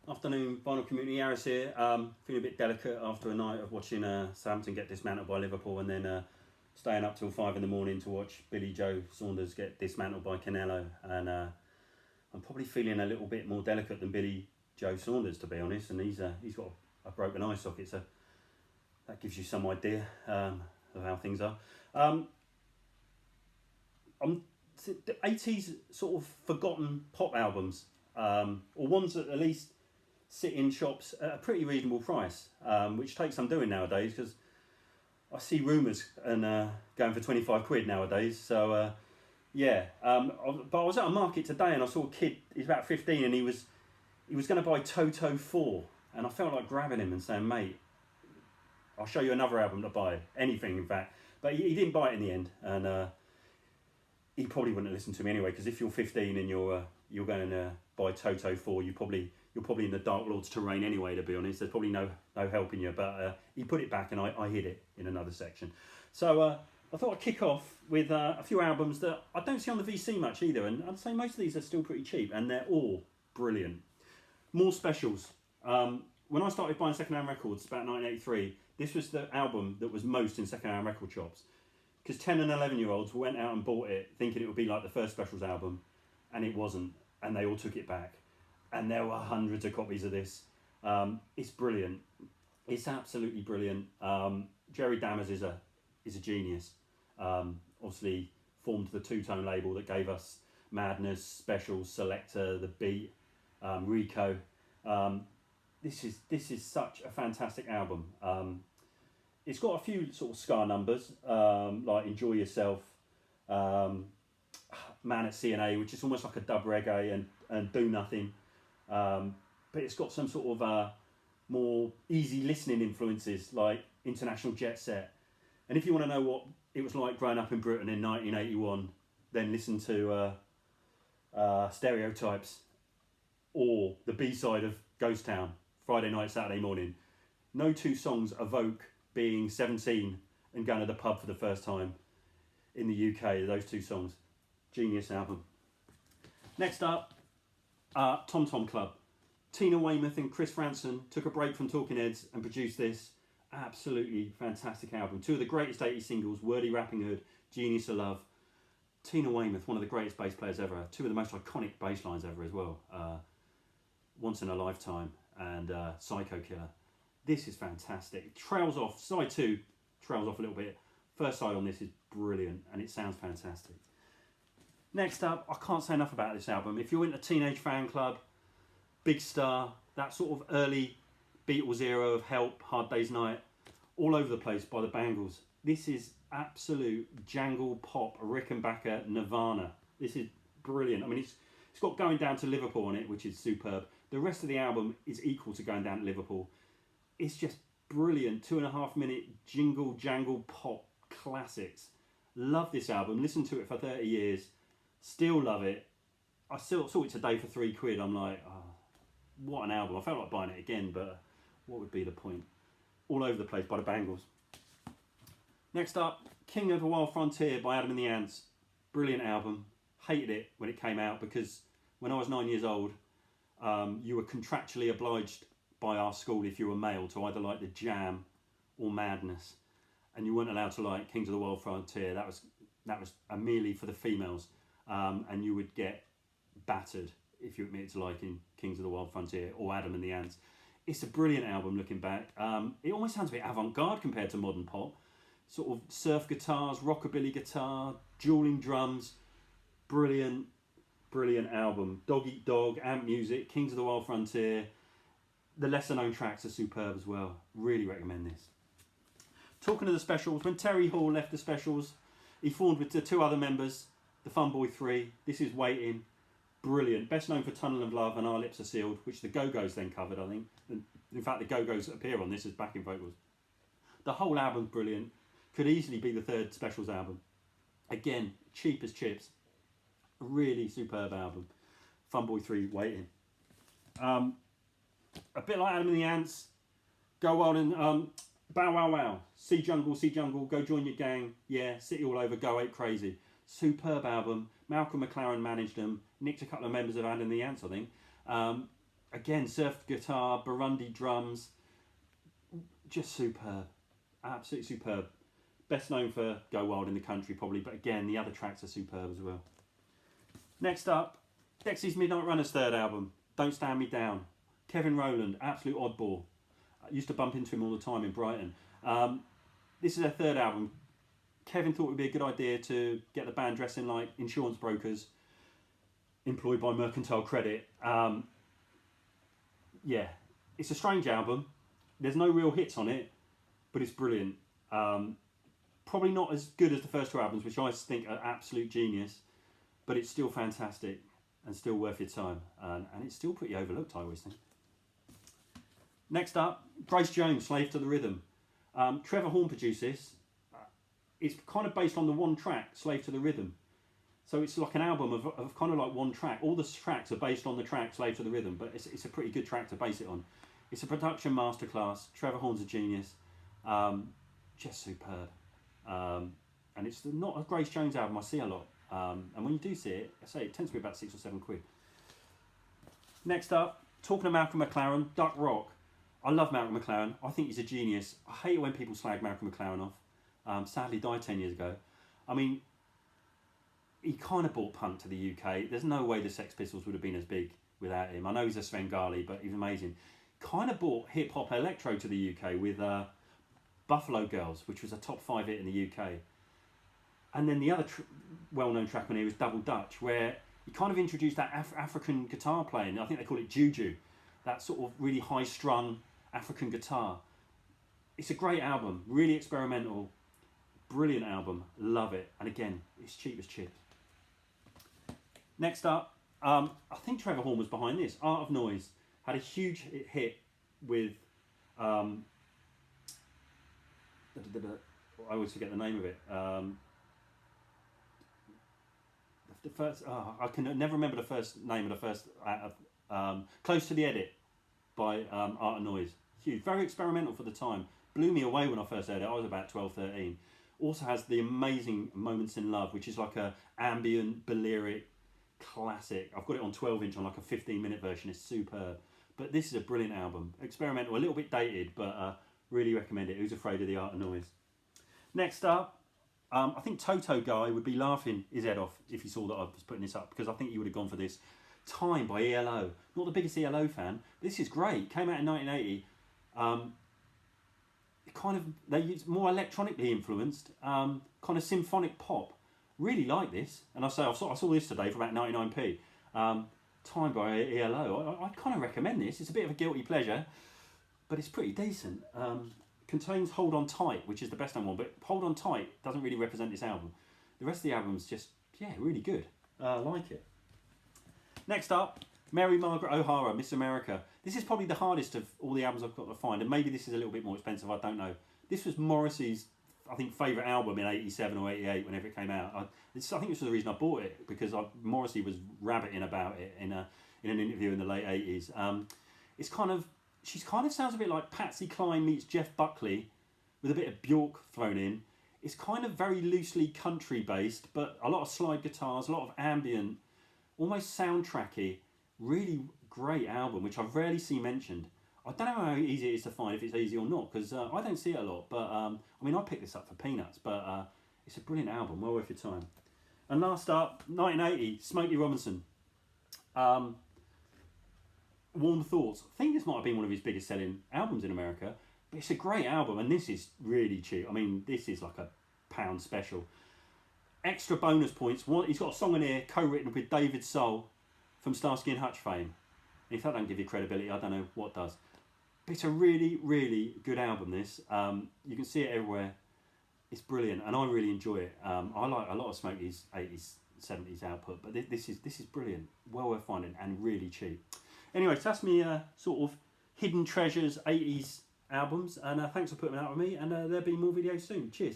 Afternoon, Vinyl Community. Harris here. Feeling a bit delicate after a night of watching Southampton get dismantled by Liverpool and then staying up till 5 in the morning to watch Billy Joe Saunders get dismantled by Canelo. And I'm probably feeling a little bit more delicate than Billy Joe Saunders, to be honest. And he's got a broken eye socket, so that gives you some idea of how things are. The 80s sort of forgotten pop albums, or ones that at least sit in shops at a pretty reasonable price, which takes some doing nowadays because I see rumours and going for 25 quid nowadays. So but I was at a market today and I saw a kid. He's about 15 and he was going to buy Toto 4, and I felt like grabbing him and saying, "Mate, I'll show you another album to buy, anything in fact." But he didn't buy it in the end, and he probably wouldn't listen to me anyway. Because if you're 15 and you're going to buy Toto 4, you're probably in the Dark Lord's terrain anyway. To be honest, there's probably no helping you. But he put it back, and I hid it in another section. So I thought I'd kick off with a few albums that I don't see on the VC much either, and I'd say most of these are still pretty cheap, and they're all brilliant. More specials. When I started buying second-hand records about 1983, this was the album that was most in second-hand record shops. Because 10 and 11-year-olds went out and bought it thinking it would be like the first Specials album, and it wasn't, and they all took it back. And there were hundreds of copies of this. It's brilliant. It's absolutely brilliant. Jerry Dammers is a genius. Obviously formed the two-tone label that gave us Madness, Specials, Selector, The Beat, Rico. This is such a fantastic album. It's got a few sort of scar numbers, like Enjoy Yourself, Man at CNA, which is almost like a dub reggae, and Do Nothing. But it's got some sort of more easy listening influences like International Jet Set. And if you want to know what it was like growing up in Britain in 1981, then listen to Stereotypes or the B-side of Ghost Town, Friday Night, Saturday Morning. No two songs evoke being 17 and going to the pub for the first time in the UK. Those two songs. Genius album. Next up, Tom Tom Club. Tina Weymouth and Chris Franson took a break from Talking Heads and produced this absolutely fantastic album. Two of the greatest 80s singles, Wordy Rapping Hood, Genius of Love. Tina Weymouth, one of the greatest bass players ever. Two of the most iconic bass lines ever as well. Once in a Lifetime and Psycho Killer. This is fantastic. Trails off. Side 2 trails off a little bit. First side on this is brilliant and it sounds fantastic. Next up, I can't say enough about this album. If you're into Teenage Fan Club, Big Star, that sort of early Beatles era of Help, Hard Day's Night, all over the place by the Bangles. This is absolute jangle pop, Rickenbacker Nirvana. This is brilliant. I mean, it's got Going Down to Liverpool on it, which is superb. The rest of the album is equal to Going Down to Liverpool. It's just brilliant. 2.5 minute jingle jangle pop classics. Love this album. Listened to it for 30 years. Still love it. I still saw it today for £3. I'm like, oh, what an album. I felt like buying it again, but what would be the point? All over the place by the Bangles. Next up, King of the Wild Frontier by Adam and the Ants. Brilliant album. Hated it when it came out because when I was 9 years old, you were contractually obliged by our school, if you were male, to either like the Jam or Madness, and you weren't allowed to like Kings of the Wild Frontier. That was merely for the females, and you would get battered if you admitted to liking Kings of the Wild Frontier or Adam and the Ants. It's a brilliant album looking back. It almost sounds a bit avant-garde compared to modern pop. Sort of surf guitars, rockabilly guitar, dueling drums. Brilliant album. Dog Eat Dog, Amp Music, Kings of the Wild Frontier. The lesser known tracks are superb as well. Really recommend this. Talking of the Specials, when Terry Hall left the Specials, he formed with the two other members, the Fun Boy 3. This is Waiting. Brilliant. Best known for Tunnel of Love and Our Lips Are Sealed, which the Go-Go's then covered, I think. In fact, the Go-Go's appear on this as backing vocals. The whole album's brilliant. Could easily be the third Specials album. Again, cheap as chips. A really superb album. Fun Boy 3, Waiting. A bit like Adam and the Ants, Go Wild and Bow Wow Wow, See Jungle, Go Join Your Gang, yeah, City All Over, Go Ape Crazy. Superb album. Malcolm Mclaren managed them, nicked a couple of members of Adam and the Ants, I think. Again, surf guitar, Burundi drums, just superb, absolutely superb. Best known for Go Wild in the Country probably, but again the other tracks are superb as well. Next up, Dexy's Midnight Runners' third album, Don't Stand Me Down. Kevin Rowland, absolute oddball. I used to bump into him all the time in Brighton. This is their third album. Kevin thought it would be a good idea to get the band dressing like insurance brokers employed by Mercantile Credit. Yeah, it's a strange album. There's no real hits on it, but it's brilliant. Probably not as good as the first two albums, which I think are absolute genius, but it's still fantastic and still worth your time. And it's still pretty overlooked, I always think. Next up, Grace Jones, Slave to the Rhythm. Trevor Horn produced this. It's kind of based on the one track, Slave to the Rhythm. So it's like an album of kind of like one track. All the tracks are based on the track Slave to the Rhythm, but it's a pretty good track to base it on. It's a production masterclass. Trevor Horn's a genius. Just superb. And it's not a Grace Jones album I see a lot. And when you do see it, I say it tends to be about £6 or £7. Next up, talking to Malcolm Mclaren, Duck Rock. I love Malcolm Mclaren. I think he's a genius. I hate it when people slag Malcolm Mclaren off. Sadly died 10 years ago. I mean, he kind of brought punk to the UK. There's no way the Sex Pistols would have been as big without him. I know he's a Svengali, but he's amazing. Kind of brought hip-hop electro to the UK with Buffalo Girls, which was a top 5 hit in the UK. And then the other well-known track on here was Double Dutch, where he kind of introduced that African guitar playing. I think they call it juju, that sort of really high-strung African guitar. It's a great album, really experimental, brilliant album, love it. And again, it's cheap as chips. Next up, I think Trevor Horn was behind this. Art of Noise had a huge hit with. I always forget the name of it. The first, I can never remember the first name of the first. Close to the Edit by Art of Noise. Huge, very experimental for the time. Blew me away when I first heard it. I was about 12, 13. Also has the amazing Moments in Love, which is like a ambient, Balearic classic. I've got it on 12-inch on like a 15-minute version. It's superb. But this is a brilliant album. Experimental, a little bit dated, but really recommend it. Who's Afraid of the Art of Noise? Next up, I think Toto Guy would be laughing his head off if he saw that I was putting this up, because I think he would have gone for this. Time by ELO. Not the biggest ELO fan, but this is great. Came out in 1980. They use more electronically influenced, kind of symphonic pop. Really like this, and I saw this today for about 99p. Time by ELO. I kind of recommend this. It's a bit of a guilty pleasure, but it's pretty decent. Contains Hold On Tight, which is the best known one, but Hold On Tight doesn't really represent this album. The rest of the album's just, really good. I like it. Next up, Mary Margaret O'Hara, Miss America. This is probably the hardest of all the albums I've got to find, and maybe this is a little bit more expensive, I don't know. This was Morrissey's, I think, favourite album in 87 or 88, whenever it came out. I think this was the reason I bought it, because Morrissey was rabbiting about it in an interview in the late 80s. She kind of sounds a bit like Patsy Cline meets Jeff Buckley, with a bit of Bjork thrown in. It's kind of very loosely country based, but a lot of slide guitars, a lot of ambient, almost soundtracky. Really great album, which I rarely see mentioned. I don't know how easy it is to find, if it's easy or not, because I don't see it a lot. But I picked this up for peanuts, but it's a brilliant album, well worth your time. And last up, 1980, Smokey Robinson. Warm Thoughts. I think this might have been one of his biggest selling albums in America, but it's a great album, and this is really cheap. This is like a £1 special. Extra bonus points. He's got a song in here co-written with David Soul from Starsky and Hutch fame. And if that don't give you credibility, I don't know what does. But it's a really, really good album, this. You can see it everywhere. It's brilliant, and I really enjoy it. I like a lot of Smokey's 80s, 70s output, but this is brilliant. Well worth finding, and really cheap. Anyway, so that's me sort of hidden treasures 80s albums, and thanks for putting them out with me, and there'll be more videos soon. Cheers.